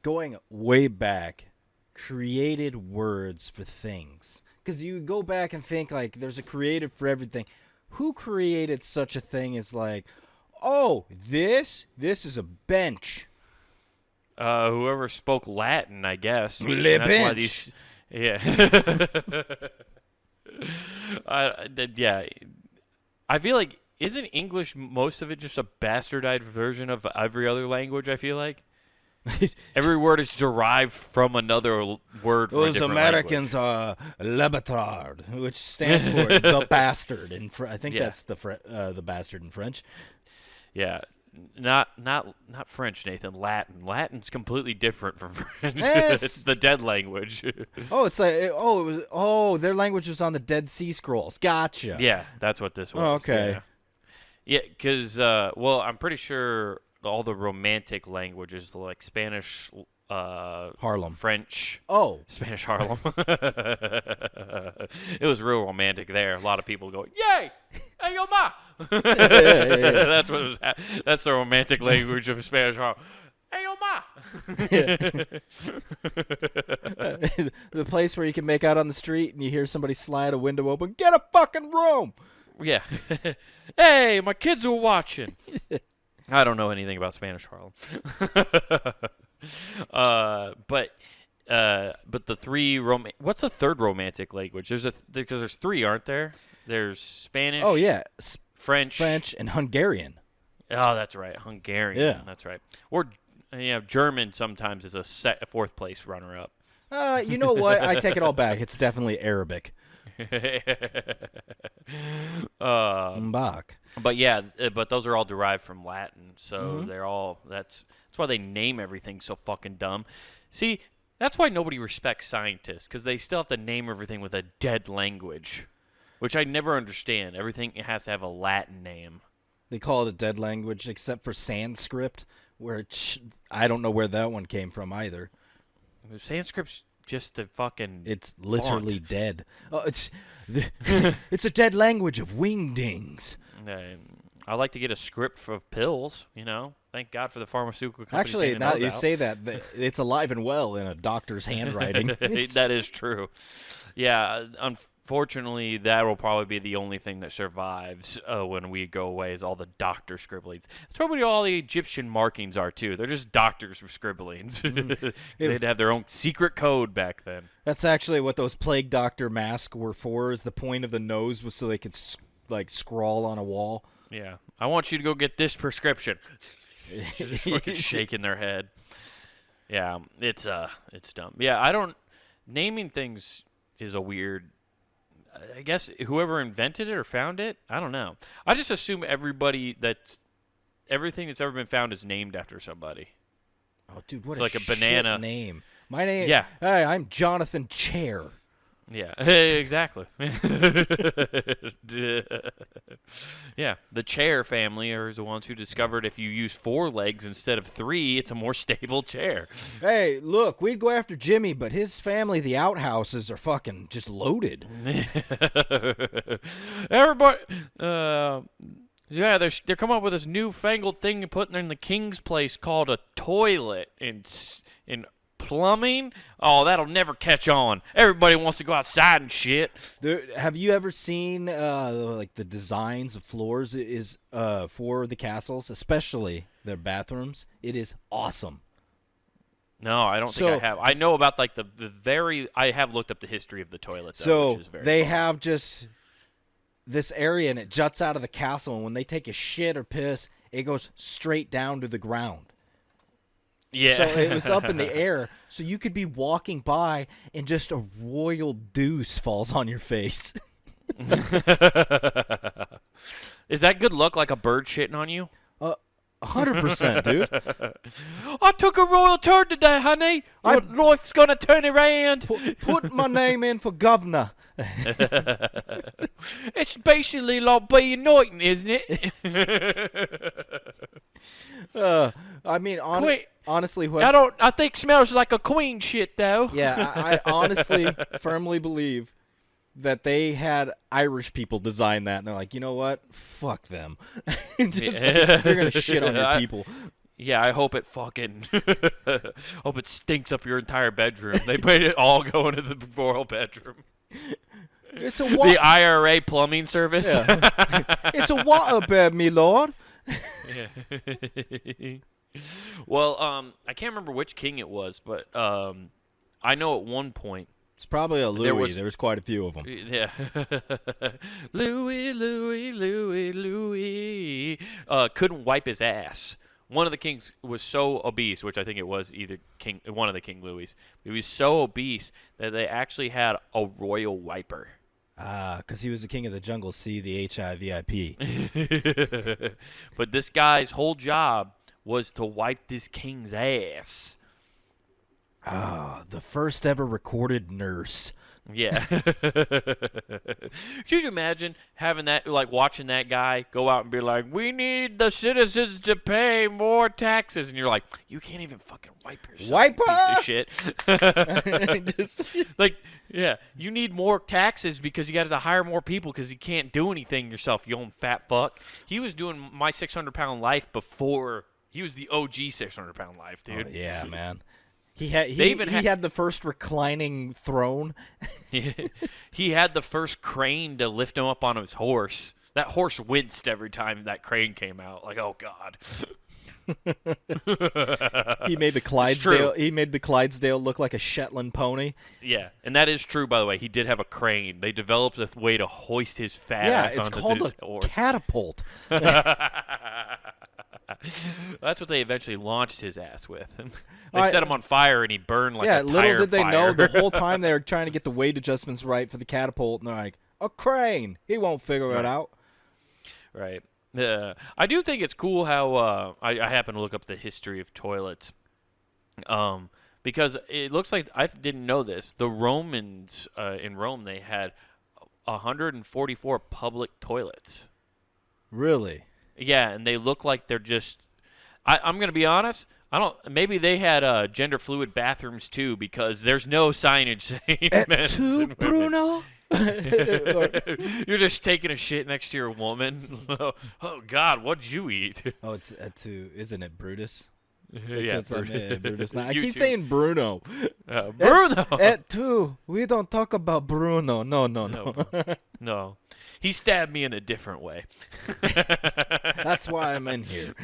going way back, created words for things. Because you go back and think, like, there's a creative for everything. Who created such a thing as, like, oh, this is a bench. Whoever spoke Latin, I guess. Le That's why bench. yeah. Yeah. I feel like, isn't English, most of it, just a bastardized version of every other language, I feel like? Every word is derived from another word from a Those different Americans language. are le bâtard, which stands for the bastard. I think Yeah. that's the bastard in French. Yeah. Not French, Nathan. Latin. Latin's completely different from French. Yes. It's the dead language. It was their language was on the Dead Sea Scrolls. Gotcha. Yeah, that's what this was. Oh, okay. Yeah, because I'm pretty sure all the romantic languages like Spanish, Harlem. French. Oh. Spanish Harlem. It was real romantic there. A lot of people going, "Yay! Hey, yo, ma!" That's what it was. That's the romantic language of Spanish Harlem. Hey, yo, ma! The place where you can make out on the street and you hear somebody slide a window open. Get a fucking room. Yeah. Hey, my kids are watching. I don't know anything about Spanish Harlem. But the three what's the third romantic language? Because there's three, aren't there? There's Spanish. Oh yeah, French, and Hungarian. Oh, that's right, Hungarian. Yeah, that's right. Or German sometimes is a fourth place runner up. You know what? I take it all back. It's definitely Arabic. Mbak. But yeah, but those are all derived from Latin, so they're all that's why they name everything so fucking dumb. See, that's why nobody respects scientists, because they still have to name everything with a dead language, which I never understand. Everything has to have a Latin name. They call it a dead language, except for Sanskrit, I don't know where that one came from either. Sanskrit's just a fucking. It's literally dead. It's a dead language of wingdings. I like to get a script for pills, Thank God for the pharmaceutical companies. Actually, now that you out. say that, it's alive and well in a doctor's handwriting. That is true. Yeah, unfortunately, that will probably be the only thing that survives when we go away is all the doctor scribblings. That's probably all the Egyptian markings are, too. They're just doctors with scribblings. They'd have their own secret code back then. That's actually what those plague doctor masks were for, is the point of the nose was so they could, scrawl on a wall. Yeah. I want you to go get this prescription. Just fucking shaking their head. Yeah, it's dumb. Yeah, naming things is a weird. I guess whoever invented it or found it, I don't know. I just assume everything that's ever been found is named after somebody. Oh, dude, what it's a like a banana shit name. My name. Yeah. Hey, I'm Jonathan Chair. Yeah, exactly. Yeah, the Chair family are the ones who discovered if you use 4 legs instead of 3, it's a more stable chair. Hey, look, we'd go after Jimmy, but his family, the outhouses, are fucking just loaded. Everybody, yeah, they're coming up with this newfangled thing and putting in the king's place called a toilet in plumbing. Oh, that'll never catch on. Everybody wants to go outside and shit. Have you ever seen the designs of floors is for the castles, especially their bathrooms? It is awesome. No, I don't think I have. I know about I have looked up the history of the toilet, though, so which is very they fun. have just this area and it juts out of the castle, and when they take a shit or piss, it goes straight down to the ground. Yeah. So it was up in the air, so you could be walking by and just a royal deuce falls on your face. Is that good luck, like a bird shitting on you? 100%, dude. I took a royal turn today, honey. Life's gonna turn around. Put my name in for governor. It's basically like being Norton, isn't it? I mean, honestly, I think smells like a queen shit, though. Yeah, I honestly firmly believe that they had Irish people design that, and they're like, you know what? Fuck them. They're gonna shit on your people. Yeah, I hope it fucking hope it stinks up your entire bedroom. They made it all go into the royal bedroom. It's a The IRA plumbing service. Yeah. It's a water bed, me lord. Yeah. Well, I can't remember which king it was, but I know at one point It's probably a Louis. There was quite a few of them. yeah. Louis, Louis, Louis, Louis couldn't wipe his ass. One of the kings was so obese, which I think it was one of the King Louis. He was so obese that they actually had a royal wiper. Because he was the king of the jungle. See the HIVIP. But this guy's whole job was to wipe this king's ass. The first ever recorded nurse. Yeah. Could you imagine having that, like watching that guy go out and be like, we need the citizens to pay more taxes. And you're like, you can't even fucking wipe yourself. Wipe piece of shit. Like, yeah, you need more taxes because you got to hire more people because you can't do anything yourself, you old fat fuck. He was doing My 600-Pound Life before. He was the OG 600-Pound Life, dude. Oh, yeah, man. He had the first reclining throne. He had the first crane to lift him up on his horse. That horse winced every time that crane came out. Like, oh god. He made the Clydesdale. He made the Clydesdale look like a Shetland pony. Yeah, and that is true, by the way. He did have a crane. They developed a way to hoist his fat ass onto his horse. Catapult. That's what they eventually launched his ass with. They set him on fire, and he burned like a tire little did they know fire. the whole time they were trying to get the weight adjustments right for the catapult, and they're like, a crane. He won't figure it out. Right. I do think it's cool how I happen to look up the history of toilets. Because it looks like, I didn't know this, the Romans in Rome, they had 144 public toilets. Really? Yeah, and they look like they're just. I'm gonna be honest. I don't. Maybe they had gender fluid bathrooms too, because there's no signage saying men's and women's. Bruno. You're just taking a shit next to your woman. Oh God, what'd you eat? Oh, it's two. Isn't it Brutus? Yeah, Brutus. I You keep too. saying Bruno. Bruno. At two. We don't talk about Bruno. No. No. He stabbed me in a different way. That's why I'm in here.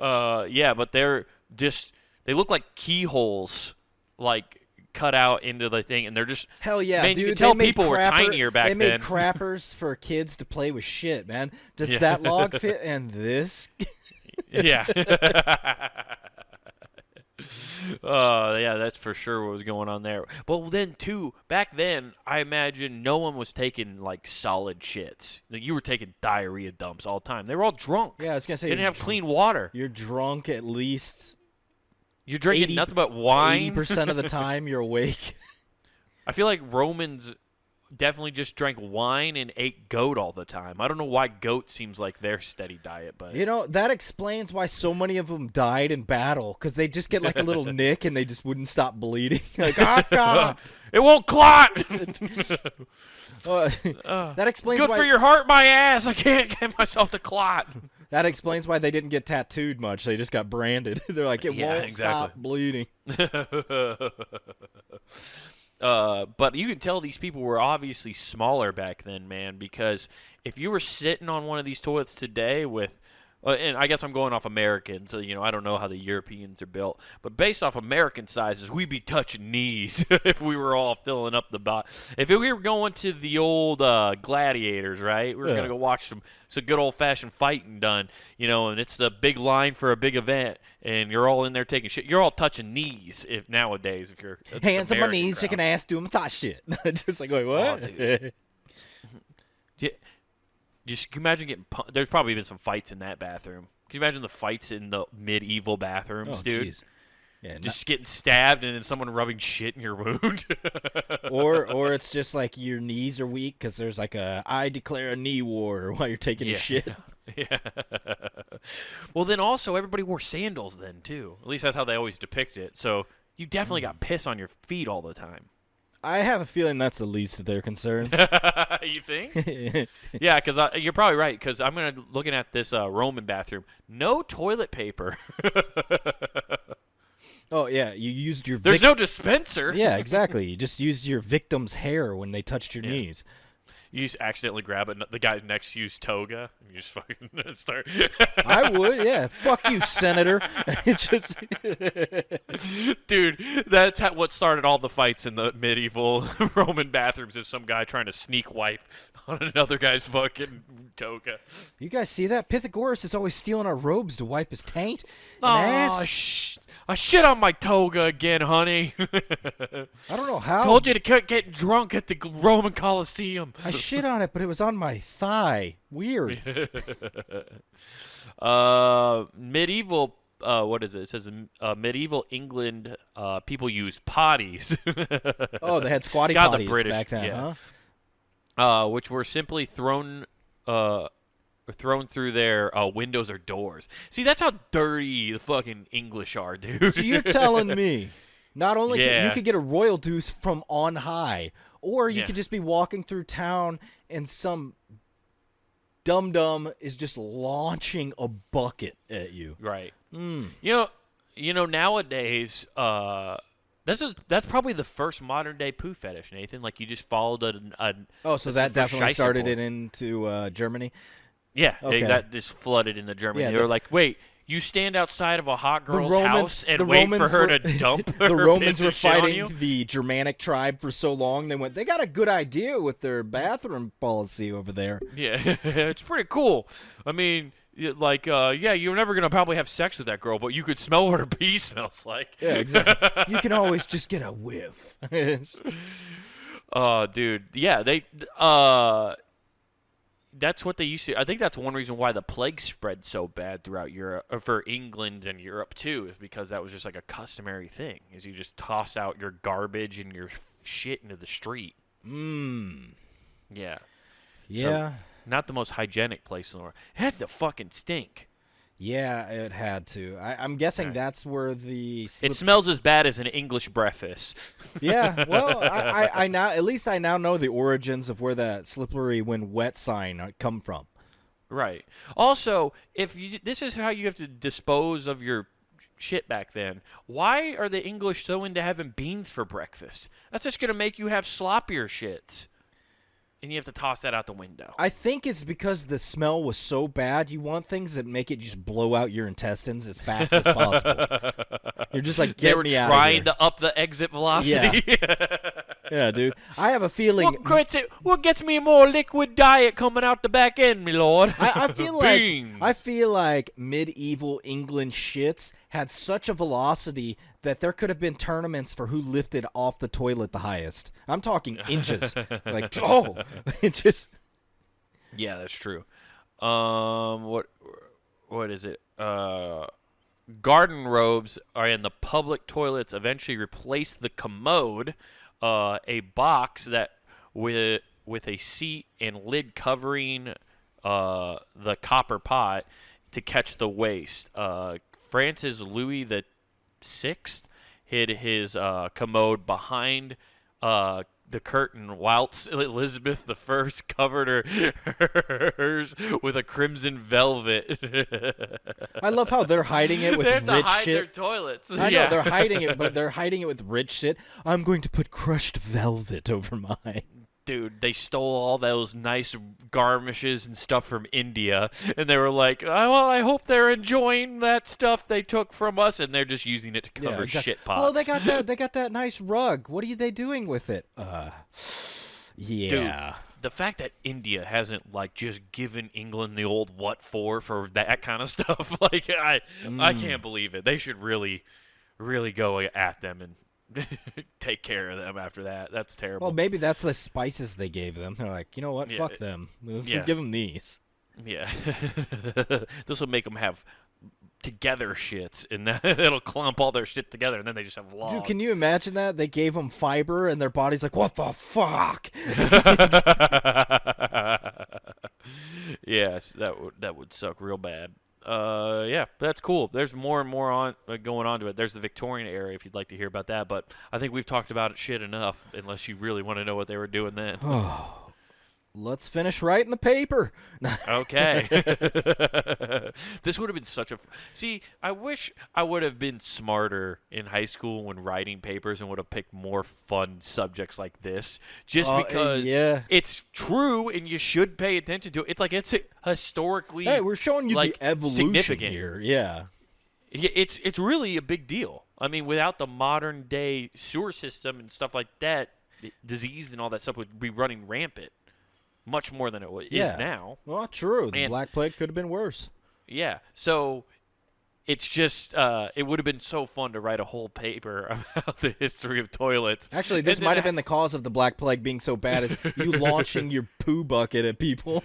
Yeah, but they look like keyholes, like cut out into the thing, and they're just hell yeah, man, dude. You could tell people were crapper, tinier back then. They made then. crappers for kids to play with shit, man. Does Yeah. that log fit in this? Yeah. Yeah, that's for sure what was going on there. But then, too, back then, I imagine no one was taking, like, solid shits. Like, you were taking diarrhea dumps all the time. They were all drunk. Yeah, I was going to say. They didn't have clean water. You're drunk at least. You're drinking nothing but wine. 80% of the time you're awake. I feel like Romans definitely just drank wine and ate goat all the time. I don't know why goat seems like their steady diet, but You know, that explains why so many of them died in battle, because they just get like a little nick and they just wouldn't stop bleeding. Like, God. It won't clot. That explains Good why, for your heart, my ass. I can't get myself to clot. That explains why they didn't get tattooed much. They just got branded. They're like, it won't stop bleeding. But you can tell these people were obviously smaller back then, man, because if you were sitting on one of these toilets today with, and I guess I'm going off American, so, I don't know how the Europeans are built, but based off American sizes, we'd be touching knees if we were all filling up the bot. If we were going to the old gladiators, right, we were going to go watch some good old-fashioned fighting done, and it's the big line for a big event, and you're all in there taking shit. You're all touching knees nowadays if you're hands on my American knees, crowd. shaking ass, doing my thought shit. Just like, wait, what? Oh, dude. Can you imagine getting there's probably been some fights in that bathroom. Can you imagine the fights in the medieval bathrooms, dude? Geez. Yeah, Just getting stabbed and then someone rubbing shit in your wound. or it's just like your knees are weak because there's like I declare a knee war while you're taking a shit. Yeah. Well, then also everybody wore sandals then too. At least that's how they always depict it. So you definitely got piss on your feet all the time. I have a feeling that's the least of their concerns. You think? Yeah, because you're probably right. Because I'm looking at this Roman bathroom. No toilet paper. Oh yeah, you used your. There's no dispenser. Yeah, exactly. You just used your victim's hair when they touched your knees. You just accidentally grab the guy next to you's toga. And you just fucking start. I would, yeah. Fuck you, Senator. It just, dude, that's what started all the fights in the medieval Roman bathrooms. Is some guy trying to sneak wipe on another guy's fucking toga. You guys see that? Pythagoras is always stealing our robes to wipe his taint. Oh, I shit on my toga again, honey. I don't know how. Told you to get drunk at the Roman Colosseum. I shit on it, but it was on my thigh. Weird. Medieval. What is it? It says medieval England. People use potties. Oh, they had squatty God, potties the British, back then, yeah. huh? Which were simply thrown through their windows or doors. See, that's how dirty the fucking English are, dude. So you're telling me, not only Yeah. you could get a royal deuce from on high, or you Yeah. could just be walking through town and some dum-dum is just launching a bucket at you. Right. Mm. You know nowadays, that's probably the first modern day poo fetish, Nathan. Like you just followed Oh, so this that is for definitely started Scheisse it into Germany? Yeah, Okay. that just flooded into Germany. Yeah, They were like, wait, you stand outside of a hot girl's Romans- house and the wait Romans for her were- to dump The her Romans piss were and shit on fighting you? the Germanic tribe for so long. They got a good idea with their bathroom policy over there. Yeah, it's pretty cool. I mean, you're never going to probably have sex with that girl, but you could smell what her pee smells like. Yeah, exactly. You can always just get a whiff. Oh, dude. Yeah, that's what they used to. I think that's one reason why the plague spread so bad throughout Europe, or for England and Europe too, is because that was just like a customary thing. Is you just toss out your garbage and your shit into the street. Mmm. Yeah. Yeah. So, not the most hygienic place in the world. It had to fucking stink. Yeah, it had to. I'm guessing Right. that's where the It smells as bad as an English breakfast. Yeah, well, I now at least I now know the origins of where that slippery when wet sign come from. Right. Also, this is how you have to dispose of your shit back then. Why are the English so into having beans for breakfast? That's just gonna make you have sloppier shits, and you have to toss that out the window. I think it's because the smell was so bad. You want things that make it just blow out your intestines as fast as possible. You're just like, They get were me out of trying here. to up the exit velocity. Yeah, dude. I have a feeling. What gets me more liquid diet coming out the back end, my lord? I feel Beans. like medieval England shits had such a velocity that there could have been tournaments for who lifted off the toilet the highest. I'm talking inches. Like, oh, it just. Yeah, that's true. What is it? Garden robes are in the public toilets. Eventually, replaced the commode, a box that with a seat and lid covering the copper pot to catch the waste. Francis Louis the Sixth hid his commode behind the curtain, whilst Elizabeth I covered hers with a crimson velvet. I love how they're hiding it with They have to rich hide their shit. toilets. I Yeah. know they're hiding it, but they're hiding it with rich shit. I'm going to put crushed velvet over mine. Dude, they stole all those nice garnishes and stuff from India, and they were like, "Oh, well, I hope they're enjoying that stuff they took from us," and they're just using it to cover exactly. shit pots. Oh, they got that nice rug. What are they doing with it? Yeah. Dude, the fact that India hasn't like just given England the old what for that kind of stuff, like I can't believe it. They should really go at them and take care of them after that. That's terrible. Well, maybe that's the spices they gave them. They're like, you know what? Yeah, Fuck them. We'll yeah. give them these. Yeah. This will make them have together shits, and then it'll clump all their shit together, and then they just have logs. Dude, can you imagine that? They gave them fiber, and their body's like, what the fuck? Yes, that would suck real bad. Yeah, that's cool. There's more and more on going on to it. There's the Victorian era if you'd like to hear about that, but I think we've talked about it shit enough. Unless you really want to know what they were doing then. Let's finish writing the paper. Okay. This would have been such a. See, I wish I would have been smarter in high school when writing papers and would have picked more fun subjects like this. Just because it's true and you should pay attention to it. It's like it's historically. Hey, we're showing you like, the evolution significant here. Yeah. It's really a big deal. I mean, without the modern day sewer system and stuff like that, disease and all that stuff would be running rampant. Much more than it is now. Well, true. The Black Plague could have been worse. Yeah. So it's just it would have been so fun to write a whole paper about the history of toilets. Actually, this might have been the cause of the Black Plague being so bad, is you launching your poo bucket at people.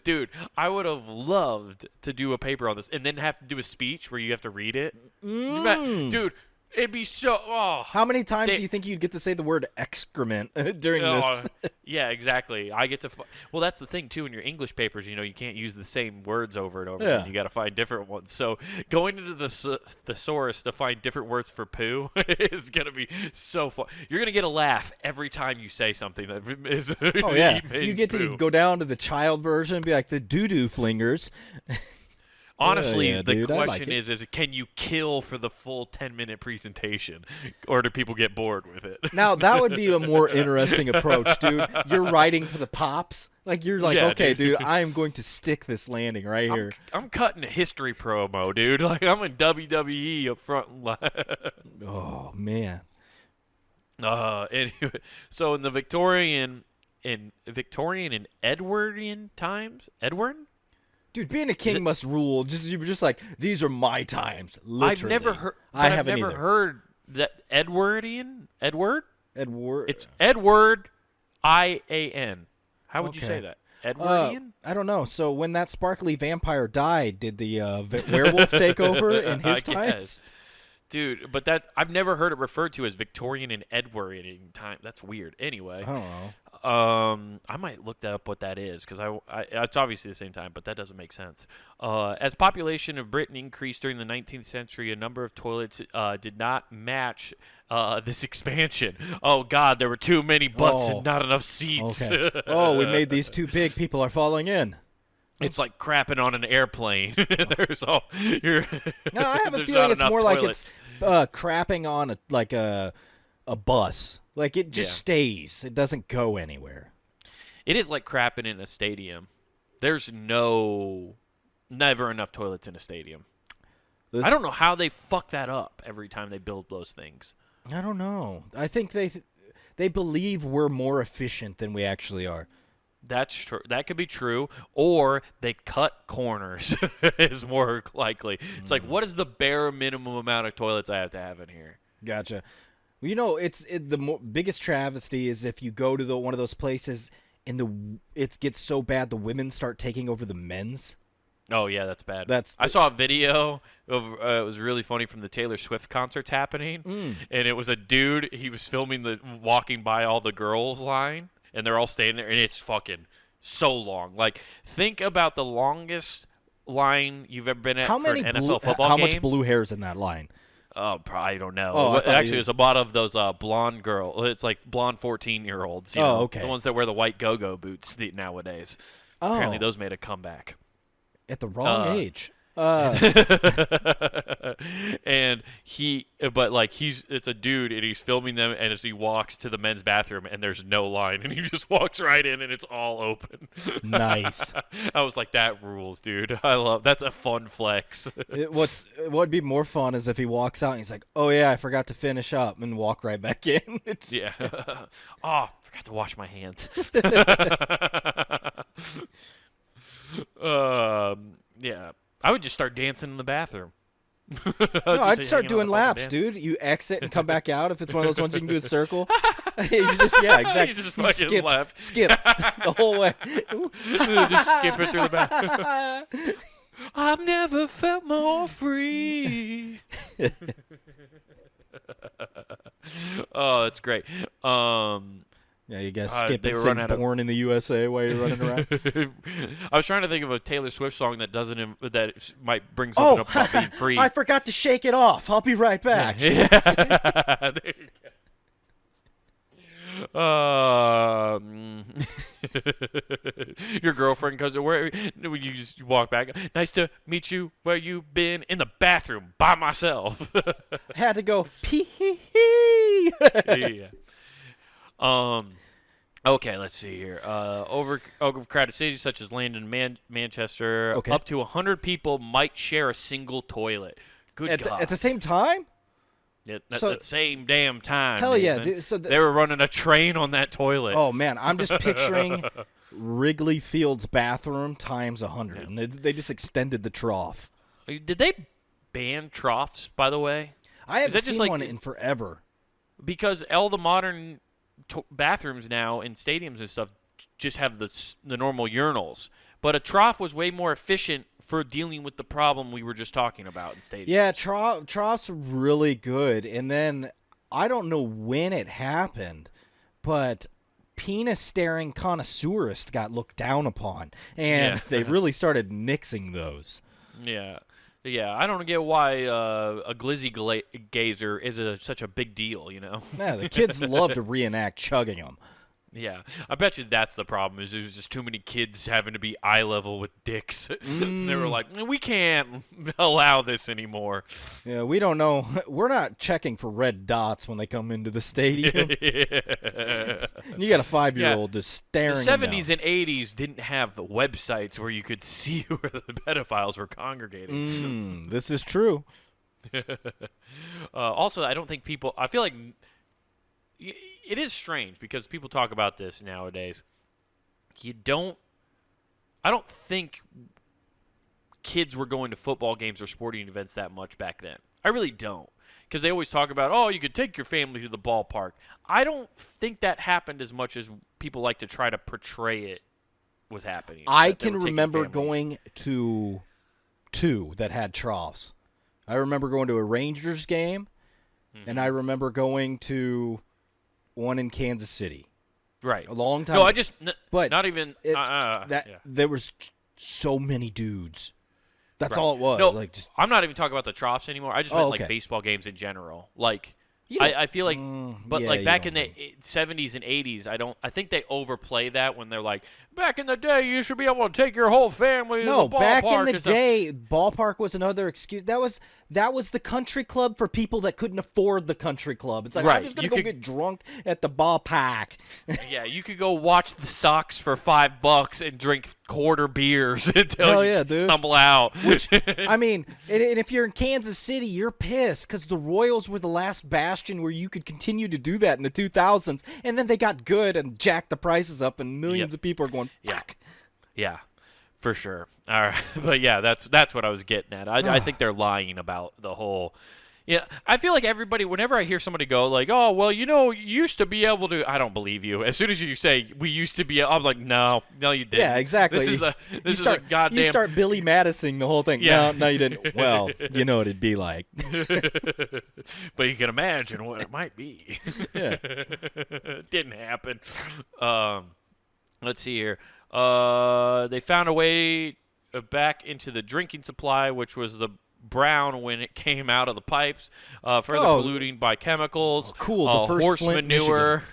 Dude, I would have loved to do a paper on this and then have to do a speech where you have to read it. Dude, it'd be so. Oh, how many times do you think you'd get to say the word excrement during this? Yeah, exactly. I get to. Well, that's the thing too. In your English papers, you can't use the same words over and over again. You got to find different ones. So going into the thesaurus to find different words for poo is gonna be so fun. You're gonna get a laugh every time you say something that is. Oh yeah, you get to go down to the child version and be like the doo-doo flingers. Honestly, the dude, question is can you kill for the full 10-minute presentation, or do people get bored with it? Now, that would be a more interesting approach, dude. You're writing for the pops. Like, you're like, okay, dude, I am going to stick this landing right here. I'm cutting a history promo, dude. Like, I'm in WWE up front. Oh, man. Anyway, so in the Victorian and Edwardian times, Dude, being a king must rule. You're just like, these are my times. Literally. I've never heard. I've never heard that Edwardian. Edward. It's Edward, IAN. How would you say that? Edwardian. I don't know. So when that sparkly vampire died, did the werewolf take over in his times? Dude, but I've never heard it referred to as Victorian and Edwardian time. That's weird. Anyway, I don't know. I might look that up what that is because it's obviously the same time, but that doesn't make sense. As population of Britain increased during the 19th century, a number of toilets did not match this expansion. Oh God, there were too many butts and not enough seats. Okay. We made these too big. People are falling in. It's like crapping on an airplane. There's all. No, I have a feeling it's more like it's crapping on a bus. Like it just stays. It doesn't go anywhere. It is like crapping in a stadium. There's never enough toilets in a stadium. I don't know how they fuck that up every time they build those things. I don't know. I think they believe we're more efficient than we actually are. That's true. That could be true. Or they cut corners is more likely. It's like, what is the bare minimum amount of toilets I have to have in here? Gotcha. Well, the biggest travesty is if you go to one of those places and it gets so bad the women start taking over the men's. Oh, yeah, that's bad. I saw a video of it was really funny from the Taylor Swift concerts happening, and it was a dude. He was filming walking by all the girls line. And they're all standing there, and it's fucking so long. Like, think about the longest line you've ever been at for an NFL football game. How much blue hair is in that line? Oh, probably don't know. Actually, it was a lot of those blonde girls. It's like blonde 14-year-olds. Okay. The ones that wear the white go-go boots nowadays. Oh. Apparently, those made a comeback. At the wrong age. And it's a dude and he's filming them, and as he walks to the men's bathroom and there's no line and he just walks right in and it's all open. Nice. I was like, that rules, dude. That's a fun flex. What would be more fun is if he walks out and he's like, oh yeah, I forgot to finish up, and walk right back in. Yeah. Oh, forgot to wash my hands. Yeah. I would just start dancing in the bathroom. I'd start doing laps, dude. You exit and come back out. If it's one of those ones you can do a circle. You just, exactly. You just fucking skip the whole way. Just skip it through the bathroom. I've never felt more free. Oh, that's great. Yeah, you guys They skip and were sing running out of- "Born in the USA" while you're running around. I was trying to think of a Taylor Swift song that might bring something up about being free. I forgot to shake it off. I'll be right back. Yeah. There you go. Your girlfriend comes. Where you just walk back? Nice to meet you. Where you been? In the bathroom by myself. Had to go pee hee hee. Yeah. Okay, let's see here. Overcrowded cities such as London, Manchester, Okay. up to 100 people might share a single toilet. Good God. At the same time? At so- the same damn time. Hell yeah, Nathan. dude. So They were running a train on that toilet. oh man, I'm just picturing Wrigley Field's bathroom times 100, Yeah. and they just extended the trough. Did they ban troughs, by the way? I haven't that just seen like- one in forever. Because all the modern bathrooms now in stadiums and stuff just have the normal urinals. But a trough was way more efficient for dealing with the problem we were just talking about in stadiums. Yeah, troughs are really good. And then I don't know when it happened, but penis staring connoisseurists got looked down upon, and Yeah. they really started nixing those. Yeah. Yeah, I don't get why a glizzy gazer is such a big deal, you know? Yeah, the kids love to reenact chugging them. Yeah, I bet you that's the problem. Is there's just too many kids having to be eye level with dicks. They were like, we can't allow this anymore. Yeah, we don't know. We're not checking for red dots when they come into the stadium. You got a 5-year-old just staring. The them 70s down. and 80s didn't have websites where you could see where the pedophiles were congregating. This is true. Also, I don't think people. I feel like it is strange because people talk about this nowadays. I don't think kids were going to football games or sporting events that much back then. I really don't. Because they always talk about, oh, you could take your family to the ballpark. I don't think that happened as much as people like to try to portray it was happening. I that they can were taking remember families. going to 2 that had troughs. I remember going to a Rangers game, and I remember going to one in Kansas City Right. a long time. No, ago. But not even that yeah. there was so many dudes. That's Right. all it was. No, Like just I'm not even talking about the troughs anymore. I just Oh, meant okay. like baseball games in general. Like You don't- I feel like, but yeah, like you back don't in the 70s and 80s, I think they overplay that when they're like, back in the day, you should be able to take your whole family to no, the ballpark. back in the and stuff." day, ballpark was another excuse. That was the country club for people that couldn't afford the country club. It's like Right. I'm just gonna You go could- get drunk at the ballpark. Yeah, you could go watch the Sox for $5 and drink quarter beers until Hell you yeah, dude. stumble out. I mean, and if you're in Kansas City, you're pissed because the Royals were the last bastion where you could continue to do that in the 2000s, and then they got good and jacked the prices up, and millions Yep. of people are going, Yeah. fuck. Yeah, for sure. All right, but yeah, that's what I was getting at. I think they're lying about the whole. Yeah, I feel like everybody. Whenever I hear somebody go like, "Oh, well, you used to be able to," I don't believe you. As soon as you say we used to be, I'm like, no, you didn't. Yeah, exactly. This is a goddamn. You start Billy Madison the whole thing. Yeah. No, you didn't. Well, you know what it'd be like. But you can imagine what it might be. Yeah. It didn't happen. Let's see here. They found a way back into the drinking supply, which was the brown when it came out of the pipes, further Oh. polluting by chemicals. Cool, the first horse Flint, manure.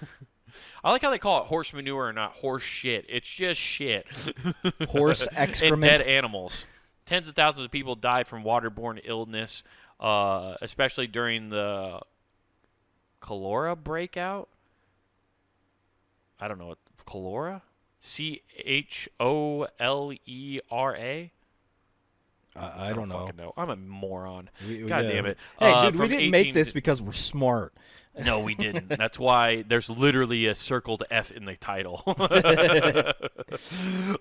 I like how they call it horse manure and not horse shit. It's just shit. Horse And excrement. dead animals. Tens of thousands of people died from waterborne illness, especially during the cholera breakout. I don't know what cholera. CHOLERA. I don't know. Fucking know. I'm a moron. We- God yeah. damn it. Hey, dude, we From didn't make 18 this because we're smart. No, we didn't. That's why there's literally a circled F in the title.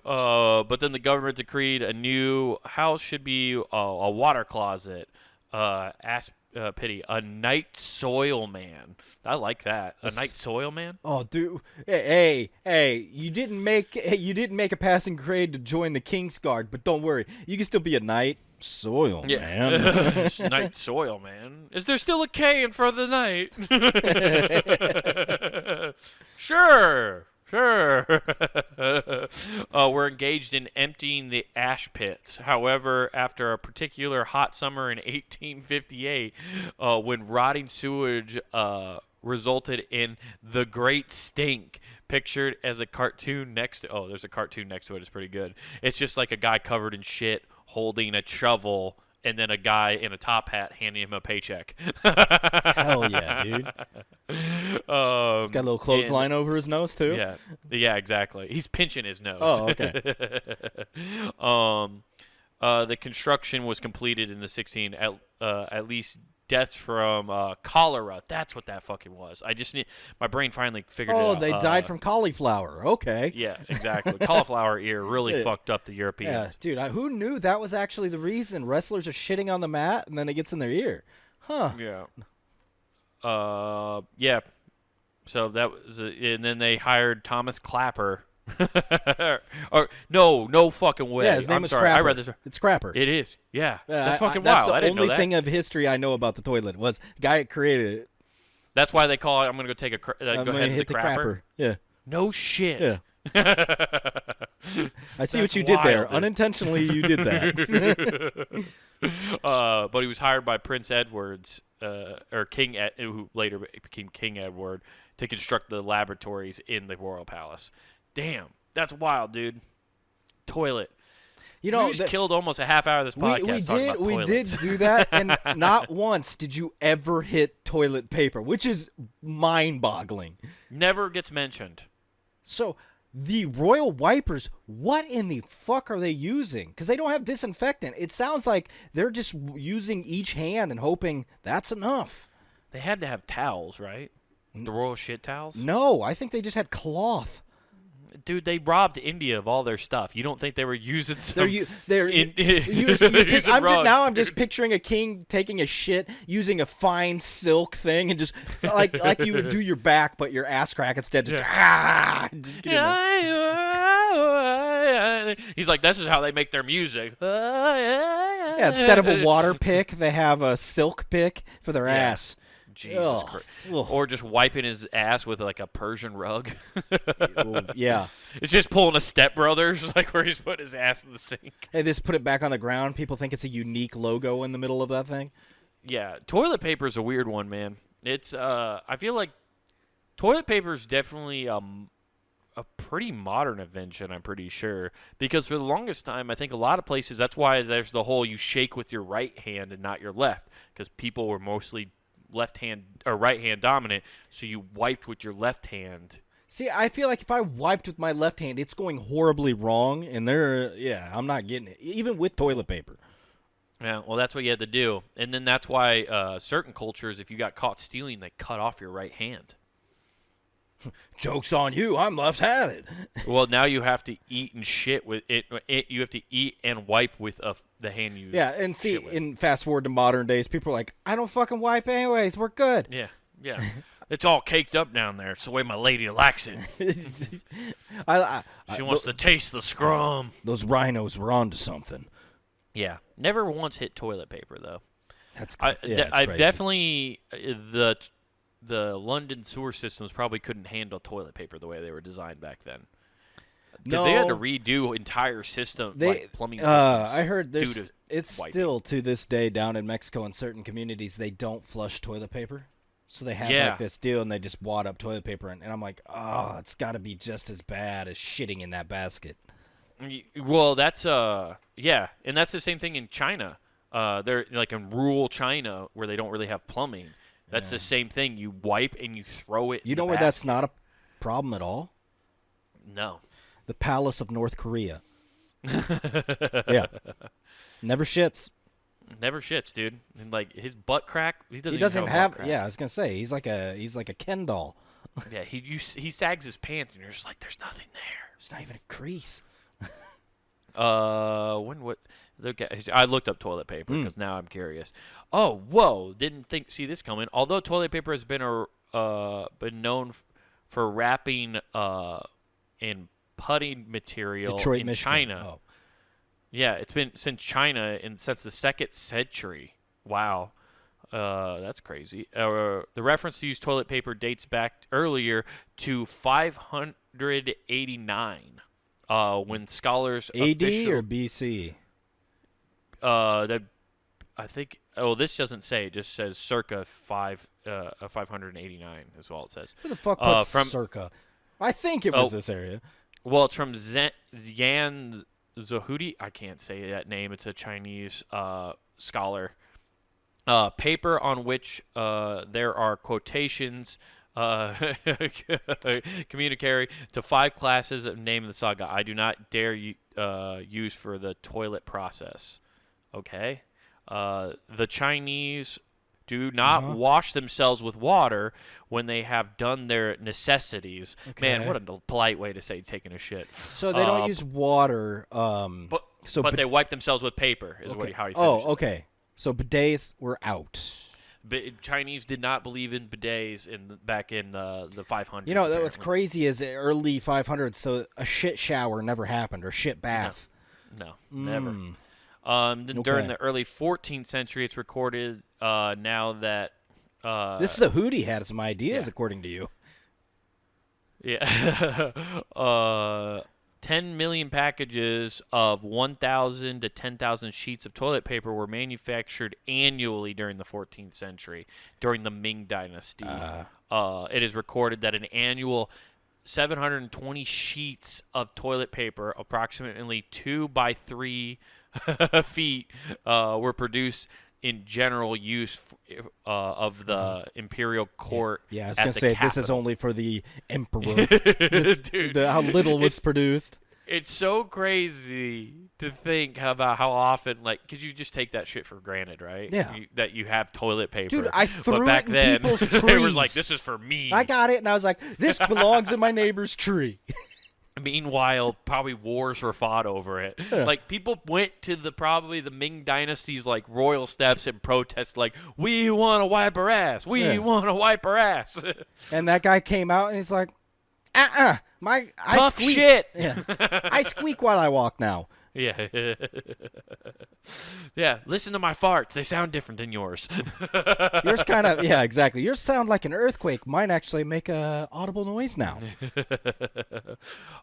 But then the government decreed a new house should be a water closet. Pity, a night soil man. I like that. A night soil man? Oh, dude. Hey, you didn't make a passing grade to join the King's Guard, but don't worry. You can still be a knight. Soil, Yeah. man. It's night soil, man. Is there still a K in front of the night? Sure. We're engaged in emptying the ash pits. However, after a particular hot summer in 1858, when rotting sewage resulted in the Great Stink, pictured as a cartoon next to... Oh, there's a cartoon next to it. It's pretty good. It's just like a guy covered in shit holding a shovel, and then a guy in a top hat handing him a paycheck. Hell yeah, dude. He's got a little clothesline over his nose too. Yeah, exactly. He's pinching his nose. Oh, okay. The construction was completed in the 16. At least deaths from cholera. That's what that fucking was. I just need my brain finally figured it out. Oh, they died from cauliflower. Okay. Yeah, exactly. Cauliflower ear really fucked up the Europeans. Yeah, dude. Who knew that was actually the reason wrestlers are shitting on the mat and then it gets in their ear? Huh. Yeah. Yeah. So that was, and then they hired Thomas Clapper. Or no fucking way. Yeah, his name I'm is sorry. Crapper. I read this. It's Crapper. It is. Yeah. That's fucking that's wild. I didn't know the only that. thing of history I know about the toilet was the guy that created it. That's why they call it. I'm gonna go take a. I'm go gonna ahead hit the the crapper. Yeah. No shit. Yeah. I see what you did there. Dude. Unintentionally, you did that. But he was hired by Prince Edward's, or King, who later became King Edward, to construct the laboratories in the royal palace. Damn, that's wild, dude. Toilet. You know, we just killed almost a half hour of this podcast talking about we did toilets. do that, and not once did you ever hit toilet paper, which is mind-boggling. Never gets mentioned. So the royal wipers, what in the fuck are they using? Because they don't have disinfectant. It sounds like they're just using each hand and hoping that's enough. They had to have towels, right? The royal shit towels? No, I think they just had cloth. Dude, they robbed India of all their stuff. You don't think they were using some... I'm just picturing a king taking a shit using a fine silk thing and just like you would do your back, but your ass crack instead. Just get in there. He's like, this is how they make their music. Yeah, instead of a water pick, they have a silk pick for their ass. Jesus Christ. Or just wiping his ass with like a Persian rug. Yeah. It's just pulling a Step Brothers, like where he's putting his ass in the sink. Hey, just put it back on the ground. People think it's a unique logo in the middle of that thing. Yeah. Toilet paper is a weird one, man. It's, I feel like toilet paper is definitely a pretty modern invention, I'm pretty sure. Because for the longest time, I think a lot of places, that's why there's the whole you shake with your right hand and not your left. Because people were mostly left hand or right hand dominant, so you wiped with your left hand. See, I feel like if I wiped with my left hand, it's going horribly wrong, and I'm not getting it, even with toilet paper. Yeah, well, that's what you had to do, and then that's why certain cultures, if you got caught stealing, they cut off your right hand. Joke's on you, I'm left-handed. Well, now you have to eat and shit with it. You have to eat and wipe with the hand you. Yeah, and see, in fast forward to modern days, people are like, I don't fucking wipe anyways, we're good. Yeah. It's all caked up down there. It's the way my lady likes it. She wants to taste the scrum. Those rhinos were onto something. Yeah. Never once hit toilet paper, though. It's I crazy. definitely the London sewer systems probably couldn't handle toilet paper the way they were designed back then. Because they had to redo entire plumbing systems. I heard it's wiping. still to this day down in Mexico in certain communities they don't flush toilet paper. So they have like this deal and they just wad up toilet paper and I'm like, oh, it's got to be just as bad as shitting in that basket. Well, that's yeah, and that's the same thing in China. They're like in rural China where they don't really have plumbing. That's the same thing. You wipe and you throw it. You know where that's not a problem at all? No. The Palace of North Korea. Yeah. Never shits. Never shits, dude. And like his butt crack, he doesn't even have. butt crack. Yeah, I was gonna say he's like a Ken doll. Yeah, he sags his pants, and you're just like, there's nothing there. There's not even a crease. I looked up toilet paper because now I'm curious. Oh, whoa! Didn't see this coming. Although toilet paper has been been known for wrapping in putty material Detroit, in Michigan. China. Oh. Yeah, it's been since China since the 2nd century. Wow. That's crazy. The reference to use toilet paper dates back earlier to 589, when scholars AD or BC? that I think. Oh, this doesn't say. It just says circa 589 is all it says. Who the fuck puts from circa? I think it was this area. Well, it's from Yan Zahudi. I can't say that name. It's a Chinese scholar. Paper on which there are quotations communicatory to 5 classes of name of the saga. I do not dare use for the toilet process. Okay. The Chinese do not wash themselves with water when they have done their necessities. Okay. Man, what a polite way to say taking a shit. So they don't use water. But they wipe themselves with paper is how he finished. Oh, okay. So bidets were out. Chinese did not believe in bidets back in the 500s. You know, what's crazy is early 500s, so a shit shower never happened, or shit bath. No, never. Then during the early 14th century, it's recorded now that... this is a Hootie had some ideas, according to you. Yeah. 10 million packages of 1,000 to 10,000 sheets of toilet paper were manufactured annually during the 14th century, during the Ming Dynasty. It is recorded that an annual 720 sheets of toilet paper, approximately 2 by 3 feet, were produced in general use of the imperial court. Yeah, I was going to say, capital. this is only for the emperor. Dude, how little was produced. It's so crazy to think about how often, because you just take that shit for granted, right? Yeah. That you have toilet paper. Dude, I threw but back it in then, people's it was trees. like, this is for me. I got it, and I was like, this belongs in my neighbor's tree. Meanwhile, probably wars were fought over it. Yeah. Like, people went to probably the Ming Dynasty's royal steps and protest, we want to wipe our ass. We want to wipe our ass. And that guy came out and he's like, I Tough squeak. shit. Yeah. I squeak while I walk now. Yeah. Yeah, listen to my farts. They sound different than yours. Yours kind of, yeah, exactly. Yours sound like an earthquake. Mine actually make a audible noise now.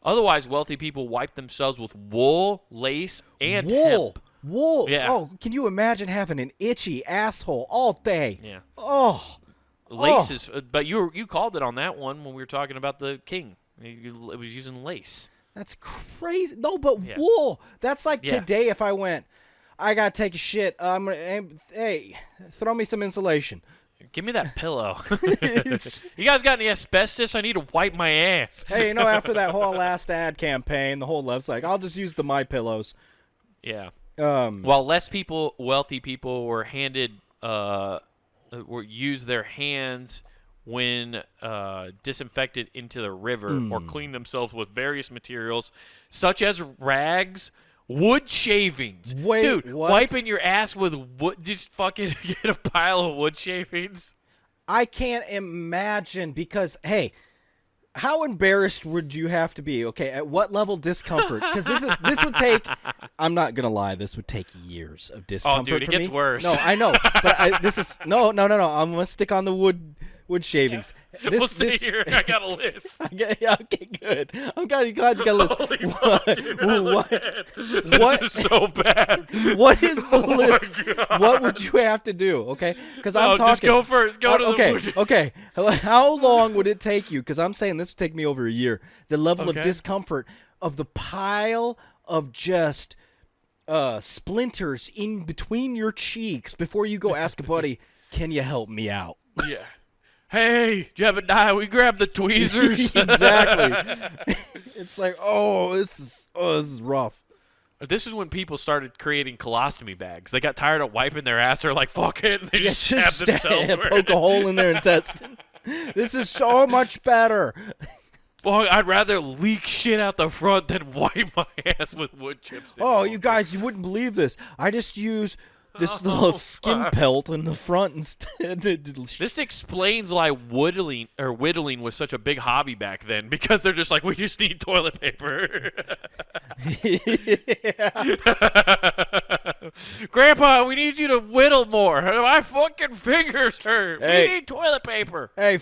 Otherwise, wealthy people wipe themselves with wool, lace, and Wool. hemp. Wool. Yeah. Oh, can you imagine having an itchy asshole all day? Yeah. Oh. Lace is, but you called it on that one when we were talking about the king. It was using lace. That's crazy. No, but wool. That's like today if I went, I got to take a shit. Hey, throw me some insulation. Give me that pillow. You guys got any asbestos? I need to wipe my ass. Hey, after that whole last ad campaign, the whole left's like, I'll just use the My Pillows. Yeah. While wealthy people were handed, use their hands when disinfected into the river or clean themselves with various materials, such as rags, wood shavings. Wait, dude, what? wiping your ass with wood, just fucking get a pile of wood shavings. I can't imagine because, hey, how embarrassed would you have to be? Okay, at what level discomfort? Because this would take. I'm not gonna lie. This would take years of discomfort. Oh, dude, it for gets me. worse. No, I know, but this is no. I'm gonna stick on the wood shavings. Yeah. We'll see here. I got a list. Yeah, okay, good. I'm glad you got a list. Holy fuck, dude, What? This is so bad. What is the list? God. What would you have to do? Okay, because I'm talking. Just go first. Go to the wood. Okay. How long would it take you? Because I'm saying this would take me over a year. The level of discomfort of the pile of just splinters in between your cheeks before you go ask a buddy, can you help me out? Yeah. Hey, Jebediah, we grab the tweezers. Exactly. It's like, this is rough. This is when people started creating colostomy bags. They got tired of wiping their ass. They're like, fuck it. And they just stab themselves. Poke a hole in their intestine. This is so much better. Fuck, I'd rather leak shit out the front than wipe my ass with wood chips. Oh, you guys, you wouldn't believe this. I just use this little skin pelt in the front instead. This explains why whittling was such a big hobby back then, because they're just like, we just need toilet paper. Grandpa, we need you to whittle more. My fucking fingers hurt. Hey. We need toilet paper. Hey,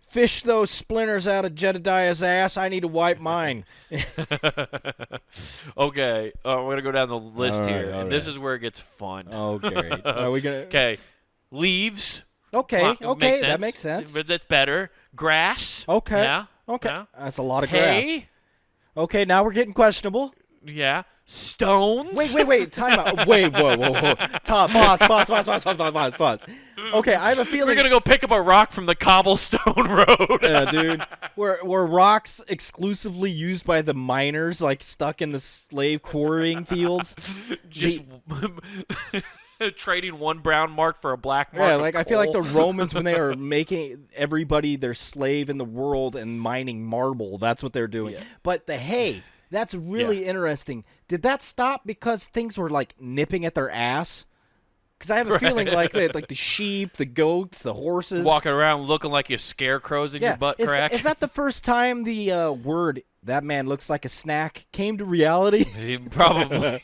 fish those splinters out of Jedediah's ass. I need to wipe mine. Okay, we're going to go down the list All right, here, all and this right. is where it gets fun. Okay. Are we gonna? Okay, leaves. Okay. Makes Okay. sense. That makes sense. But that's better. Grass. Okay. Yeah. Okay. Yeah. That's a lot of grass. Hay. Okay. Now we're getting questionable. Yeah. Stones. Wait. Time out. Wait. Whoa. Pause. Okay. I have a feeling. We're gonna go pick up a rock from the cobblestone road. Yeah, dude. Were rocks exclusively used by the miners, like stuck in the slave quarrying fields? Just trading one brown mark for a black mark. Yeah, of like I feel like the coal. Romans, when they were making everybody their slave in the world and mining marble, that's what they're doing. Yeah. But the hay, that's really interesting. Did that stop because things were like nipping at their ass? Because I have a feeling like that, like the sheep, the goats, the horses. walking around looking like you scarecrows in your butt crack. Is that the first time the word "that man looks like a snack" came to reality? Probably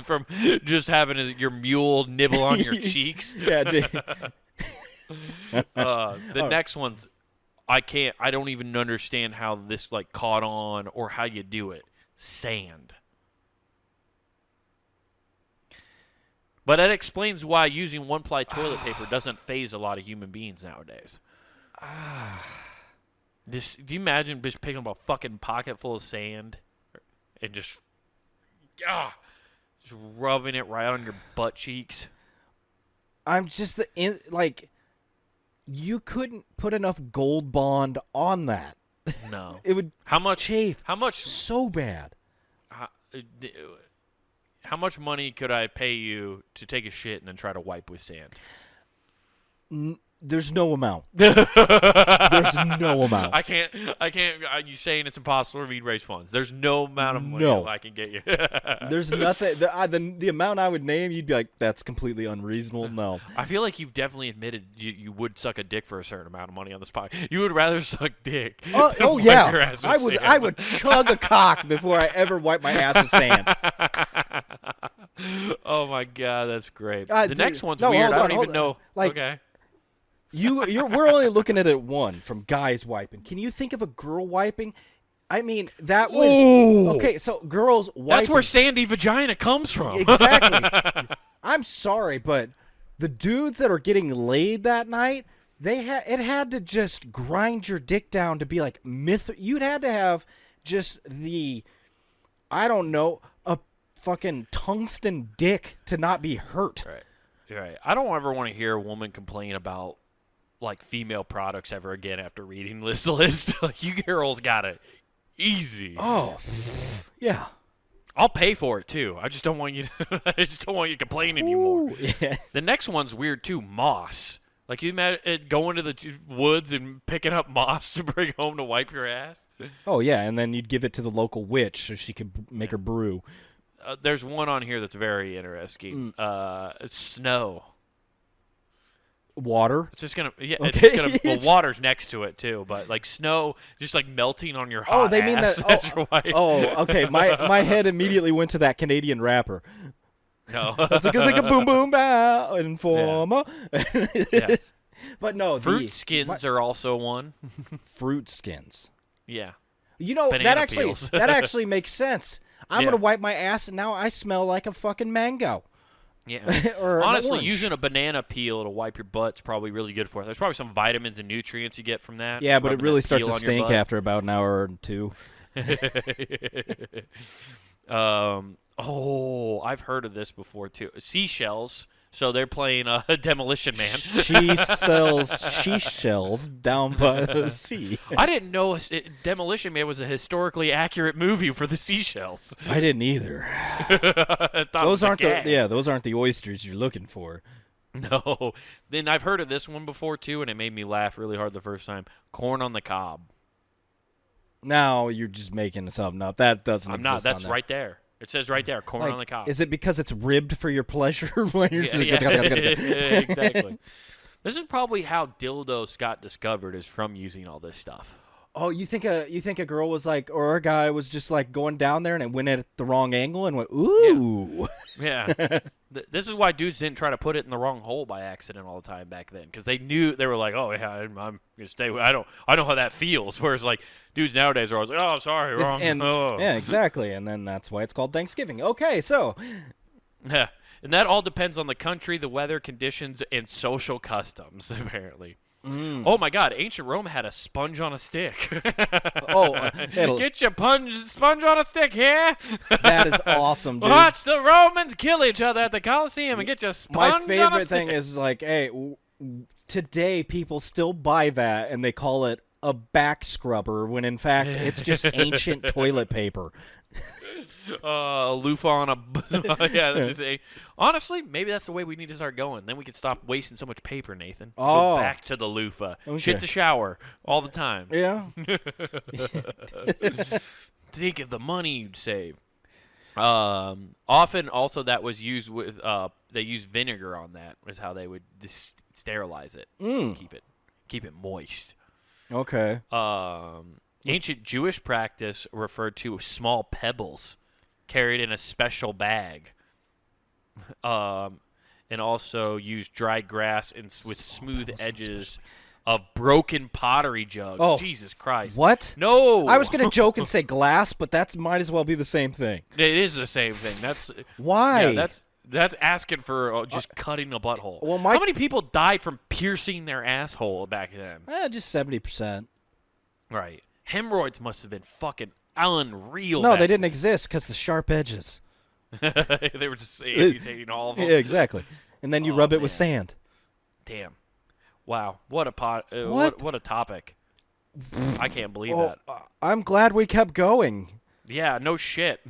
from just having your mule nibble on your cheeks. Yeah, dude. The next one's I don't even understand how this like caught on or how you do it. Sand. But that explains why using one-ply toilet paper doesn't faze a lot of human beings nowadays. Do you imagine just picking up a fucking pocket full of sand and just rubbing it right on your butt cheeks? I'm just like, you couldn't put enough Gold Bond on that. No. It would How much? chafe How much? so bad. How much money could I pay you to take a shit and then try to wipe with sand? There's no amount. There's no amount. I can't. You saying it's impossible for me to raise funds? There's no amount of money No. I can get you. There's nothing. The amount I would name, you'd be like, that's completely unreasonable. No. I feel like you've definitely admitted you would suck a dick for a certain amount of money on this podcast. You would rather suck dick. than wipe your Yeah. ass with I would. sand. I would chug a cock before I ever wipe my ass with sand. Oh my god, that's great. The dude, next one's no, weird. hold I on, don't hold even on. know. Like, okay. We're only looking at it one from guys wiping. Can you think of a girl wiping? I mean, that would. Ooh. Okay, so girls wiping. That's where sandy vagina comes from. Exactly. I'm sorry, but the dudes that are getting laid that night, it had to just grind your dick down to be like you'd had to have just I don't know, a fucking tungsten dick to not be hurt. Right. I don't ever want to hear a woman complain about like female products ever again after reading this list. You girls got it easy. Oh, yeah. I'll pay for it too. I just don't want you to, I just don't want you to complain anymore. Ooh, yeah. The next one's weird too. Moss. Like you imagine going to the woods and picking up moss to bring home to wipe your ass. Oh, yeah, and then you'd give it to the local witch so she could make her brew. There's one on here that's very interesting. Snow. Water. It's just gonna, Okay. it's just gonna. Well, water's next to it too, but like snow, just like melting on your hot. Oh, they mean ass that. as you're wiping. Okay. My head immediately went to that Canadian rapper. No. It's like a boom boom bow informer. Yeah. But no, Fruit skins are also one. fruit skins. Yeah. You know Banana peels. that actually makes sense. I'm Yeah. gonna wipe my ass and now I smell like a fucking mango. Yeah. Or an Honestly, orange. using a banana peel to wipe your butt's probably really good for it. There's probably some vitamins and nutrients you get from that. Yeah, just but it rubbing really that starts peel to on your stink butt. after about an hour or two. I've heard of this before too. Seashells. So they're playing Demolition Man. She sells shells down by the sea. I didn't know Demolition Man was a historically accurate movie for the seashells. I didn't either. I thought it Those was a aren't gag. those aren't the oysters you're looking for. No. Then I've heard of this one before too, and it made me laugh really hard the first time. Corn on the cob. Now you're just making something up. That doesn't I'm exist not. That's on there. right there. It says right there, corn Like, on the cob. is it because it's ribbed for your pleasure when you're Exactly. This is probably how dildos got discovered, is from using all this stuff. Oh, you think a girl was like, or a guy was just like going down there and it went at the wrong angle and went, ooh. Yeah. This is why dudes didn't try to put it in the wrong hole by accident all the time back then, because they knew, they were like, oh yeah, I'm gonna stay. I know how that feels. Whereas like dudes nowadays are always like, oh sorry, wrong. Yeah, exactly. And then that's why it's called Thanksgiving. Okay, so Yeah, and that all depends on the country, the weather conditions, and social customs. Apparently. Oh my God! Ancient Rome had a sponge on a stick. Get your sponge on a stick here. That is awesome, dude. Watch the Romans kill each other at the Colosseum and get your sponge on a stick. My favorite thing is like, hey, today people still buy that and they call it a back scrubber when in fact it's just ancient toilet paper. Loofah on a yeah. That's just honestly, maybe that's the way we need to start going. Then we can stop wasting so much paper, Nathan. Go back to the loofah. Okay. Shit the shower all the time. Yeah. Think of the money you'd save. Often also that was used with they used vinegar on that, was how they would sterilize it. Keep it moist. Okay. Ancient Jewish practice referred to small pebbles carried in a special bag, and also used dry grass and with smooth edges of broken pottery jugs. Oh, Jesus Christ! What? No, I was gonna joke and say glass, but that might as well be the same thing. It is the same thing. That's why. Yeah, that's asking for just cutting a butthole. Well, how many people died from piercing their asshole back then? Just 70%. Right. Hemorrhoids must have been fucking unreal. No, they didn't exist because the sharp edges. They were just amputating all of them. Yeah, exactly. And then you rub it with sand. Damn. Wow. What a topic. I can't believe that. I'm glad we kept going. Yeah, no shit.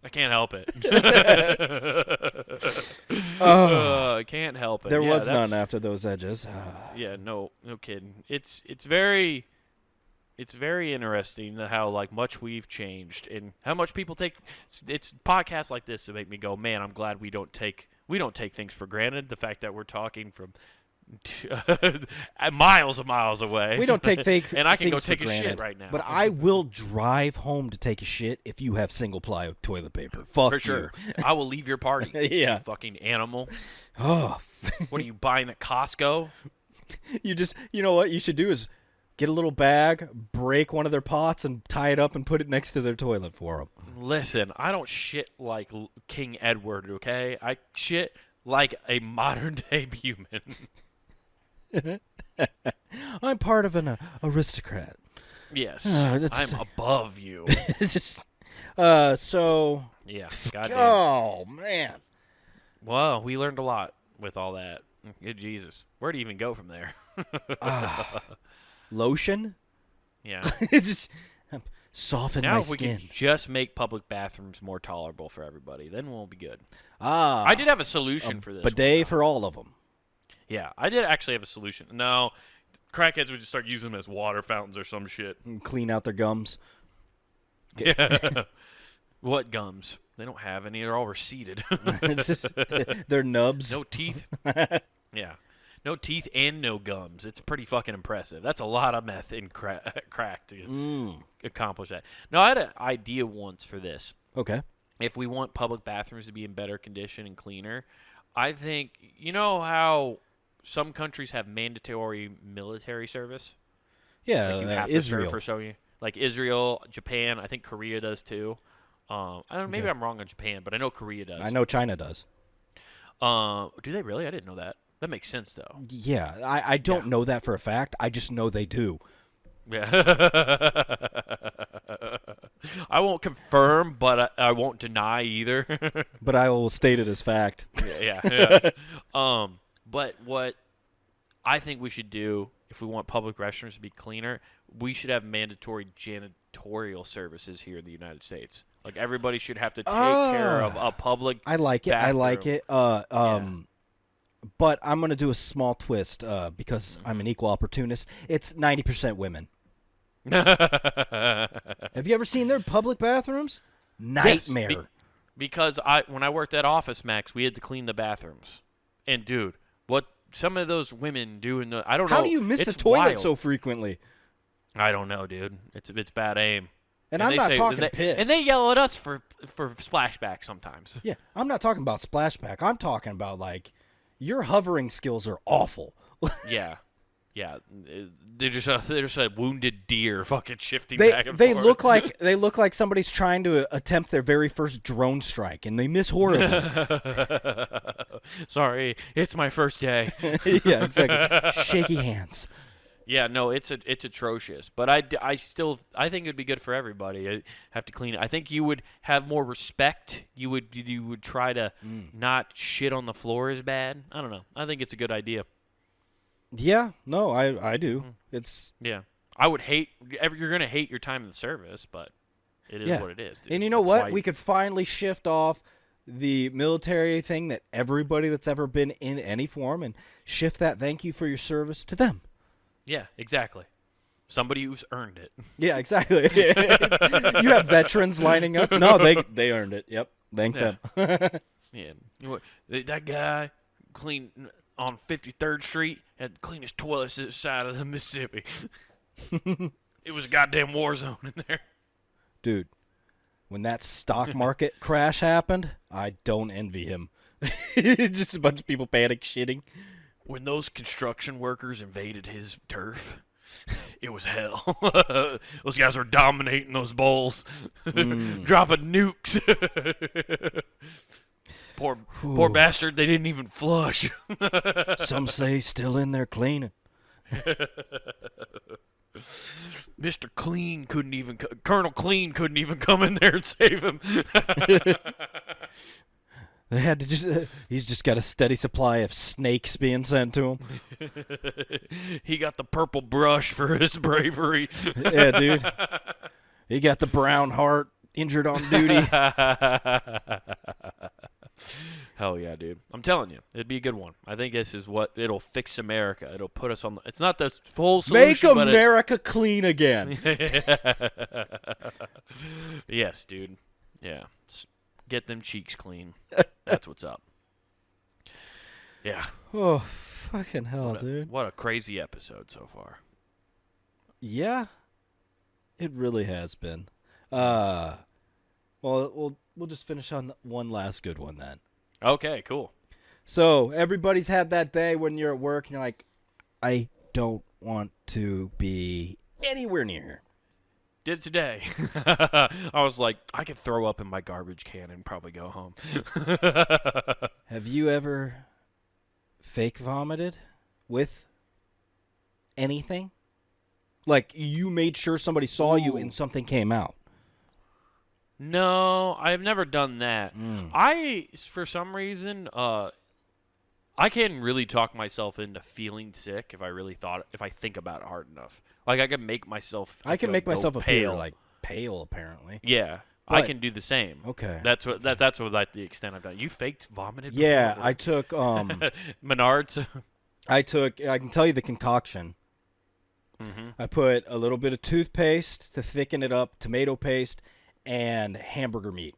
I can't help it. I can't help it. There was none after those edges. Yeah, no kidding. It's very interesting how like much we've changed and how much people take. It's podcasts like this that make me go, man, I'm glad we don't take things for granted. The fact that we're talking from miles and miles away. We don't take and I can go take a shit right now. But I will drive home to take a shit if you have single ply toilet paper. Fuck for sure. I will leave your party. Yeah. You fucking animal. Oh. What are you buying at Costco? You know what you should do is get a little bag, break one of their pots, and tie it up and put it next to their toilet for them. Listen, I don't shit like King Edward, okay? I shit like a modern-day human. I'm part of an aristocrat. Yes, I'm above you. So... Yeah, goddamn. Oh, man. Well, we learned a lot with all that. Good Jesus. Where do you even go from there? Lotion? Yeah. Just soften now my if we skin. can just make public bathrooms more tolerable for everybody, then we'll be good. I did have a solution for this. Bidet for all of them. Yeah, I did actually have a solution. No, crackheads would just start using them as water fountains or some shit. And clean out their gums. Yeah. What gums? They don't have any. They're all receded. Their nubs. No teeth. Yeah. No teeth and no gums. It's pretty fucking impressive. That's a lot of meth in crack to accomplish that. No, I had an idea once for this. Okay. If we want public bathrooms to be in better condition and cleaner, I think, you know how some countries have mandatory military service? Yeah, like you have Israel. To serve for so you, like Israel, Japan, I think Korea does too. I don't know, maybe I'm wrong on Japan, but I know Korea does. I know China does. Do they really? I didn't know that. That makes sense, though. Yeah, I don't know that for a fact. I just know they do. Yeah. I won't confirm, but I won't deny either. But I will state it as fact. Yeah. But what I think we should do, if we want public restrooms to be cleaner, we should have mandatory janitorial services here in the United States. Like, everybody should have to take care of a public I like it. bathroom. I like it. But I'm going to do a small twist because I'm an equal opportunist. It's 90% women. Have you ever seen their public bathrooms? Nightmare. Yes, because when I worked at Office Max, we had to clean the bathrooms. And dude, what some of those women do in the I don't know. How do you miss the it's toilet wild. so frequently? I don't know, dude. It's bad aim. And I'm not talking piss. And they yell at us for splashback sometimes. Yeah, I'm not talking about splashback. I'm talking about, like, your hovering skills are awful. Yeah. Yeah. They're just a wounded deer fucking shifting back and they forth. they look like somebody's trying to attempt their very first drone strike, and they miss horribly. Sorry, it's my first day. Yeah, exactly. Shaky hands. Yeah, no, it's atrocious. But I think it'd be good for everybody. I have to clean it. I think you would have more respect. You would try to not shit on the floor as bad. I don't know. I think it's a good idea. Yeah, no, I do. It's Yeah. I would hate you're going to hate your time in the service, but it is what it is. Dude. And you know That's what? We could finally shift off the military thing that everybody that's ever been in any form and shift that thank you for your service to them. Yeah, exactly. Somebody who's earned it. Yeah, exactly. You have veterans lining up. No, they earned it. Yep. Thank them. Yeah. You know what? That guy cleaned on 53rd Street had the cleanest toilet side of the Mississippi. It was a goddamn war zone in there. Dude, when that stock market crash happened, I don't envy him. Just a bunch of people panic shitting. When those construction workers invaded his turf, it was hell. Those guys were dominating those bowls, dropping nukes. Poor bastard, they didn't even flush. Some say still in there cleaning. Mr. Clean couldn't even Colonel Clean couldn't even come in there and save him. They had to he's just got a steady supply of snakes being sent to him. He got the purple brush for his bravery. Yeah, dude. He got the brown heart, injured on duty. Hell yeah, dude. I'm telling you, it'd be a good one. I think this is what it'll fix America. It'll put us on the, it's not the full solution. Make America clean again. Yes, dude. Yeah. Get them cheeks clean. That's what's up. Yeah. Oh, fucking hell, dude. What a crazy episode so far. Yeah. It really has been. Well, we'll just finish on one last good one then. Okay, cool. So, everybody's had that day when you're at work and you're like, I don't want to be anywhere near here. Did today. I was like, I could throw up in my garbage can and probably go home. Have you ever fake vomited with anything? Like, you made sure somebody saw you and something came out. No, I've never done that. For some reason, I can really talk myself into feeling sick if I think about it hard enough. Like I can make myself. I can make myself pale. appear pale, apparently. Yeah, but, I can do the same. Okay, that's what like the extent I've done. You faked vomited? Yeah, before? I took Menards. I can tell you the concoction. Mm-hmm. I put a little bit of toothpaste to thicken it up, tomato paste, and hamburger meat.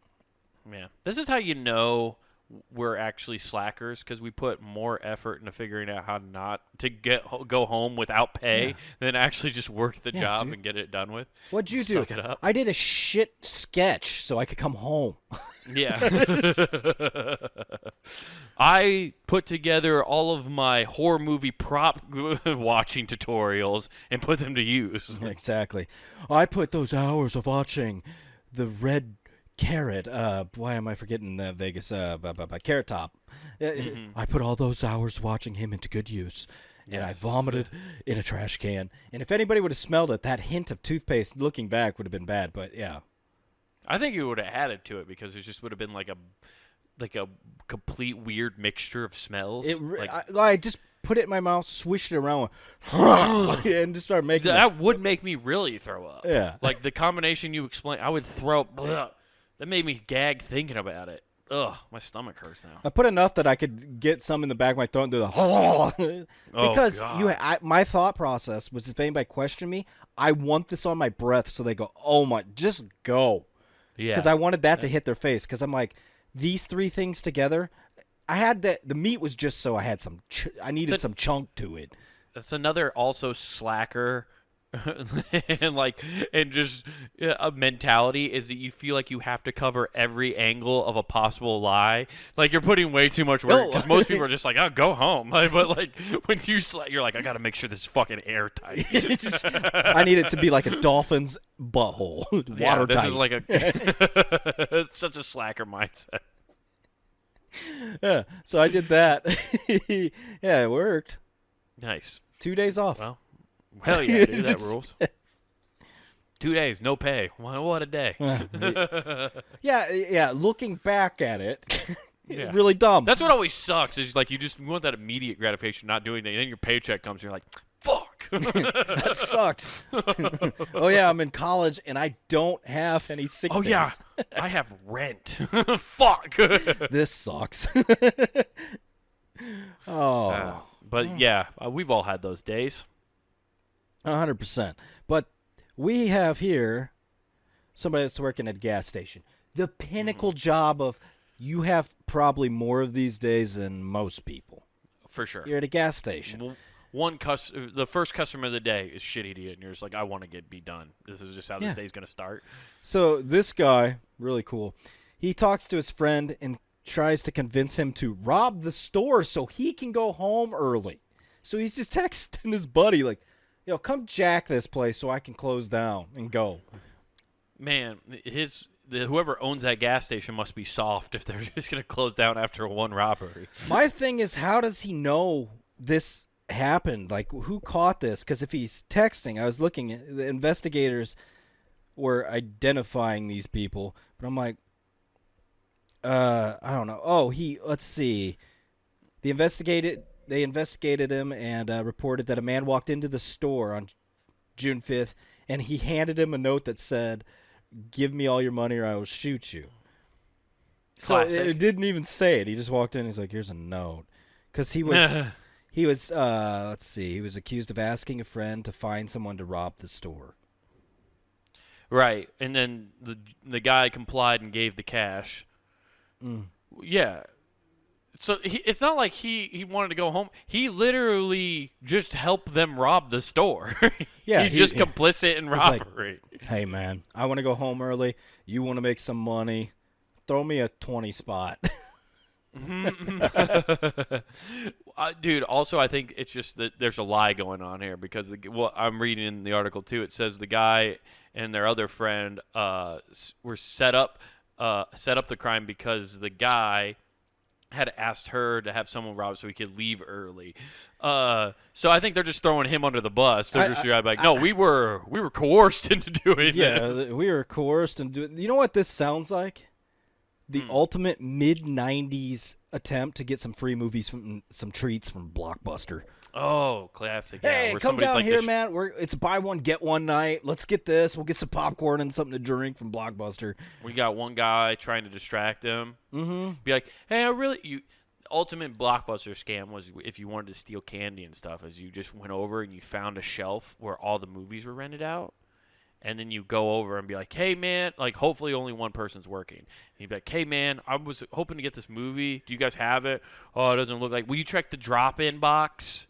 Yeah, this is how you know we're actually slackers because we put more effort into figuring out how not to go home without pay than actually just work the job and get it done with. What'd you do? Suck it up. I did a shit sketch so I could come home. Yeah. I put together all of my horror movie prop watching tutorials and put them to use. Exactly. I put those hours of watching the Red Carrot. Why am I forgetting the Vegas? Carrot Top. I put all those hours watching him into good use. And I vomited in a trash can. And if anybody would have smelled it, that hint of toothpaste looking back would have been bad. But yeah. I think you would have added to it because it just would have been like a complete weird mixture of smells. I just put it in my mouth, swished it around, and just started making that would make me really throw up. Yeah. Like the combination you explained, I would throw up. That made me gag thinking about it. Ugh, my stomach hurts now. I put enough that I could get some in the back of my throat and do the because God. my thought process was if anybody questioned me, I want this on my breath so they go, oh my, just go. Yeah. Because I wanted that to hit their face. Because I'm like, these three things together, I had that. The meat was just so I had some. I needed some chunk to it. That's another also slacker. and just a mentality is that you feel like you have to cover every angle of a possible lie. Like you're putting way too much work because most people are just like, "Oh, go home." But like when you're like, "I got to make sure this is fucking airtight." I need it to be like a dolphin's butthole, watertight. This is like it's such a slacker mindset. Yeah, so I did that. Yeah, it worked. Nice. 2 days off. Well, hell yeah, dude, that rules. 2 days, no pay. What a day. Yeah. Looking back at it, Yeah. really dumb. That's what always sucks is like you want that immediate gratification, not doing anything. Then your paycheck comes, and you're like, fuck. That sucks. Oh yeah, I'm in college and I don't have any sick days. Yeah, I have rent. Fuck. This sucks. Oh. But yeah, we've all had those days. 100%. But we have here somebody that's working at a gas station. The pinnacle job of you have probably more of these days than most people. For sure. You're at a gas station. The first customer of the day is shitty to you, and you're just like, I want to be done. This is just how this day's going to start. So this guy, really cool, he talks to his friend and tries to convince him to rob the store so he can go home early. So he's just texting his buddy like, yo, come jack this place so I can close down and go. Man, whoever owns that gas station must be soft if they're just going to close down after one robbery. My thing is, how does he know this happened? Like, who caught this? Because if he's texting, I was looking at the investigators were identifying these people, but I'm like, I don't know. Oh, let's see. They investigated him and reported that a man walked into the store on June 5th, and he handed him a note that said, "Give me all your money or I will shoot you." Classic. So it didn't even say it. He just walked in. He's like, "Here's a note," because he was let's see. He was accused of asking a friend to find someone to rob the store. Right, and then the guy complied and gave the cash. Yeah. So it's not like he wanted to go home. He literally just helped them rob the store. Yeah, he's just complicit in robbery. Like, hey, man, I want to go home early. You want to make some money. Throw me a 20 spot. Dude, also I think it's just that there's a lie going on here because I'm reading in the article too. It says the guy and their other friend were set up the crime because the guy had asked her to have someone robbed so he could leave early. So I think they're just throwing him under the bus. They're just like, no, we were coerced into doing this. Yeah, we were coerced into doing. You know what this sounds like? The ultimate mid-'90s attempt to get some free movies from some treats from Blockbuster. Oh, classic. Hey, yeah, come down like here, man. It's buy one, get one night. Let's get this. We'll get some popcorn and something to drink from Blockbuster. We got one guy trying to distract him. Mm-hmm. Be like, hey, ultimate Blockbuster scam was if you wanted to steal candy and stuff, is you just went over and you found a shelf where all the movies were rented out. And then you go over and be like, hey, man, like hopefully only one person's working. And you'd be like, hey, man, I was hoping to get this movie. Do you guys have it? Oh, it doesn't look like. Will you check the drop-in box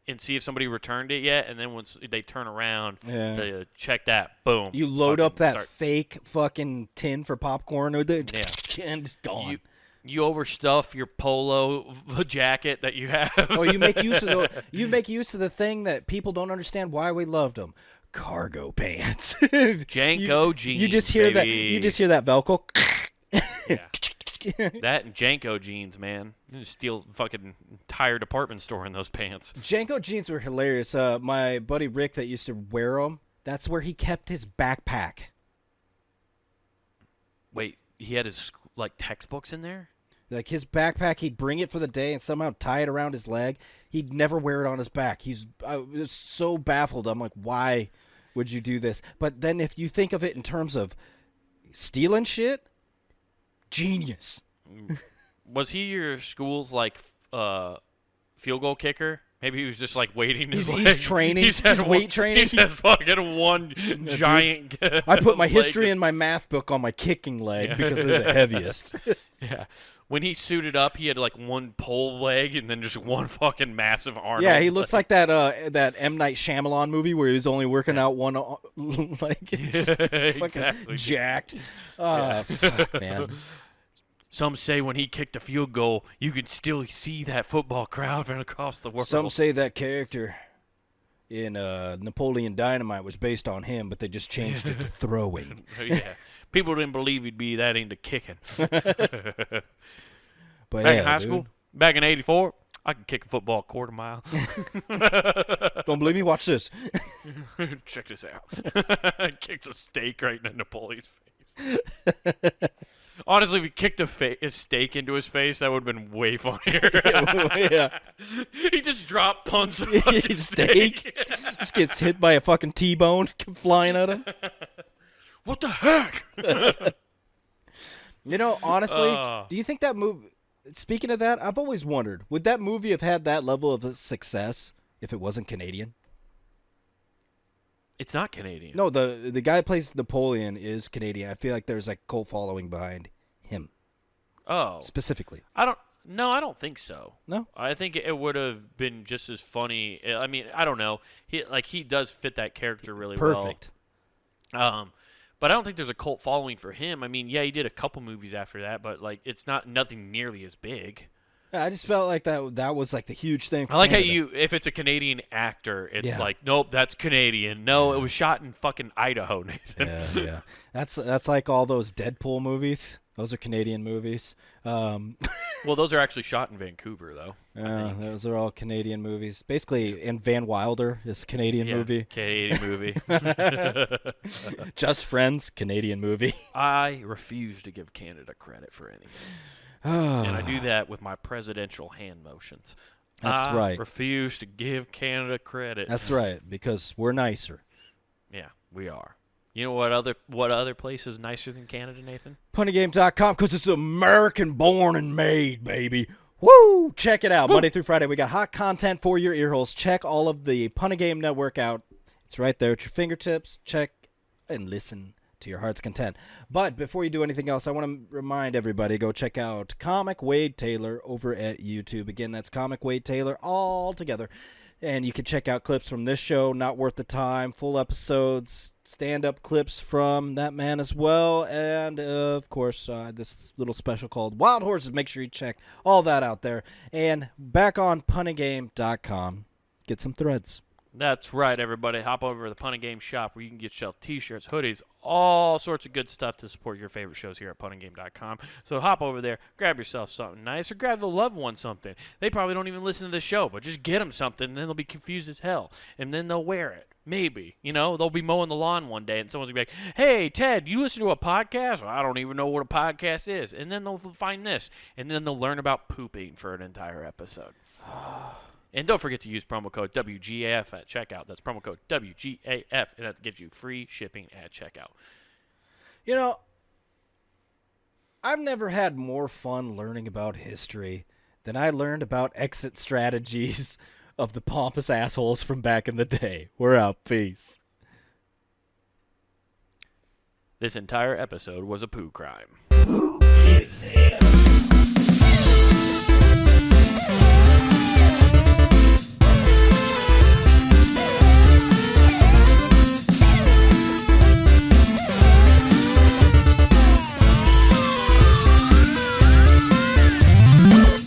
and see if somebody returned it yet? And then once they turn around, they check that. Boom. You load up that fake fucking tin for popcorn and it's gone. You overstuff your polo jacket that you have. Oh, you make use of the thing that people don't understand why we loved them. Cargo pants. Janko jeans. You just hear that. You just hear that Velcro. Yeah. That and Janko jeans, man. You can steal fucking entire department store in those pants. Janko jeans were hilarious. My buddy Rick that used to wear them. That's where he kept his backpack. Wait, he had his like textbooks in there? Like his backpack, he'd bring it for the day and somehow tie it around his leg. He'd never wear it on his back. I was so baffled. I'm like, why would you do this? But then if you think of it in terms of stealing shit, genius. Was he your school's like field goal kicker? Maybe he was just like waiting. He's training. He's weight training. He's had fucking one giant. I put my history and my math book on my kicking leg because they're the heaviest. Yeah. When he suited up, he had like one pole leg and then just one fucking massive arm. Yeah, he looks like that M. Night Shyamalan movie where he was only working out one leg. Exactly. Jacked. Fuck, man. Some say when he kicked a field goal, you could still see that football crowd from across the world. Some say that character in Napoleon Dynamite was based on him, but they just changed it to throwing. Yeah. People didn't believe he'd be that into kicking. But back in high school, back in '84, I could kick a football a quarter mile. Don't believe me? Watch this. Check this out. Kicks a steak right in Napoleon's face. Honestly, if he kicked a steak into his face, that would have been way funnier. Yeah. He just drop punts a fucking steak. Just gets hit by a fucking T-bone flying at him. What the heck? You know, honestly, do you think that movie... Speaking of that, I've always wondered, would that movie have had that level of success if it wasn't Canadian? It's not Canadian. No, the guy who plays Napoleon is Canadian. I feel like there's like cult following behind him. Oh. Specifically. I don't think so. No? I think it would have been just as funny. I mean, I don't know. He does fit that character really Perfect. well. But I don't think there's a cult following for him. I mean, yeah, he did a couple movies after that, but like it's nothing nearly as big. I just felt like that was like the huge thing. I like how if it's a Canadian actor, it's like, nope, that's Canadian. No, it was shot in fucking Idaho, Nathan. Yeah. That's like all those Deadpool movies. Those are Canadian movies. Well, those are actually shot in Vancouver, though. Those are all Canadian movies. Basically, and Van Wilder is Canadian movie. Canadian movie. Just Friends, Canadian movie. I refuse to give Canada credit for anything. And I do that with my presidential hand motions. That's right. I refuse to give Canada credit. That's right, because we're nicer. Yeah, we are. You know what other place is nicer than Canada, Nathan? Puntygame.com, because it's American born and made, baby. Woo! Check it out. Woo! Monday through Friday, we got hot content for your ear holes. Check all of the Puntygame Network out. It's right there at your fingertips. Check and listen to your heart's content. But before you do anything else, I want to remind everybody, go check out Comic Wade Taylor over at YouTube. Again, that's Comic Wade Taylor all together. And you can check out clips from this show, Not Worth the Time, full episodes, stand-up clips from that man as well, and, of course, this little special called Wild Horses. Make sure you check all that out there. And back on puntygame.com, get some threads. That's right, everybody. Hop over to the Punting Game shop where you can get yourself T-shirts, hoodies, all sorts of good stuff to support your favorite shows here at puntinggame.com. So hop over there, grab yourself something nice, or grab the loved one something. They probably don't even listen to the show, but just get them something, and then they'll be confused as hell, and then they'll wear it. Maybe. You know, they'll be mowing the lawn one day, and someone's going to be like, hey, Ted, you listen to a podcast? Well, I don't even know what a podcast is. And then they'll find this, and then they'll learn about pooping for an entire episode. And don't forget to use promo code WGAF at checkout. That's promo code WGAF, and that gives you free shipping at checkout. You know, I've never had more fun learning about history than I learned about exit strategies of the pompous assholes from back in the day. We're out. Peace. This entire episode was a poo crime. Who is it?